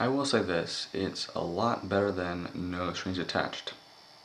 I will say this, it's a lot better than No Strings Attached,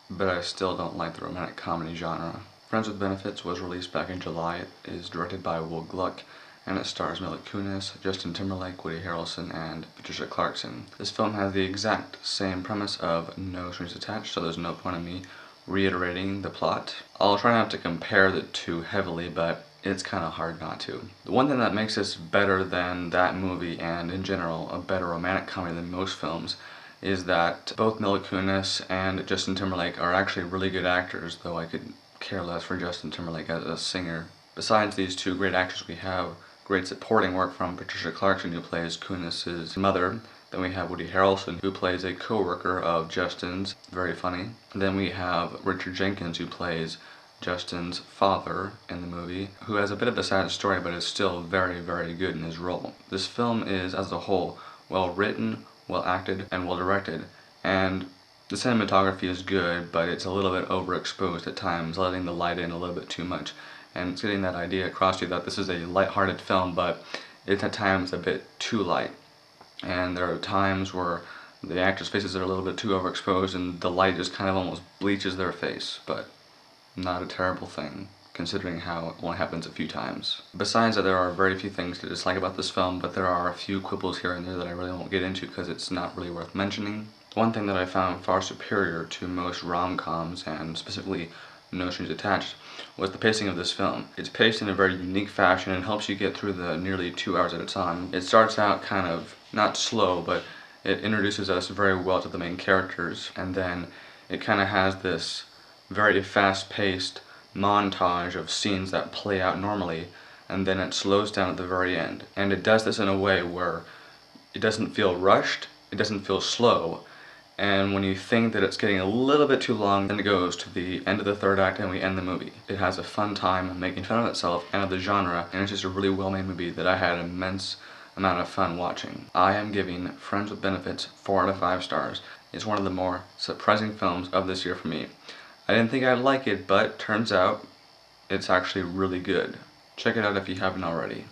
but I still don't like the romantic comedy genre. Friends with Benefits was released back in July. It is directed by Will Gluck, and it stars Mila Kunis, Justin Timberlake, Woody Harrelson, and Patricia Clarkson. This film has the exact same premise of No Strings Attached, so there's no point in me reiterating the plot. I'll try not to compare the two heavily, but it's kind of hard not to. The one thing that makes this better than that movie, and in general a better romantic comedy than most films, is that both Mila Kunis and Justin Timberlake are actually really good actors, though I could care less for Justin Timberlake as a singer. Besides these two great actors, we have great supporting work from Patricia Clarkson, who plays Kunis' mother. Then we have Woody Harrelson, who plays a co-worker of Justin's, very funny. And then we have Richard Jenkins, who plays Justin's father in the movie, who has a bit of a sad story but is still very, very good in his role. This film is, as a whole, well written, well acted, and well directed, and the cinematography is good, but it's a little bit overexposed at times, letting the light in a little bit too much, and it's getting that idea across to you that this is a light-hearted film, but it's at times a bit too light. And there are times where the actors' faces are a little bit too overexposed and the light just kind of almost bleaches their face, but not a terrible thing, considering how it only happens a few times. Besides that, there are very few things to dislike about this film, but there are a few quibbles here and there that I really won't get into because it's not really worth mentioning. One thing that I found far superior to most rom-coms, and specifically No Strings Attached, was the pacing of this film. It's paced in a very unique fashion and helps you get through the nearly 2 hours at a time. It starts out kind of, not slow, but it introduces us very well to the main characters, and then it kind of has this very fast-paced montage of scenes that play out normally, and then it slows down at the very end. And it does this in a way where it doesn't feel rushed, it doesn't feel slow, and when you think that it's getting a little bit too long, then it goes to the end of the third act and we end the movie. It has a fun time making fun of itself and of the genre, and it's just a really well-made movie that I had an immense amount of fun watching. I am giving Friends with Benefits 4 out of 5 stars. It's one of the more surprising films of this year for me. I didn't think I'd like it, but turns out it's actually really good. Check it out if you haven't already.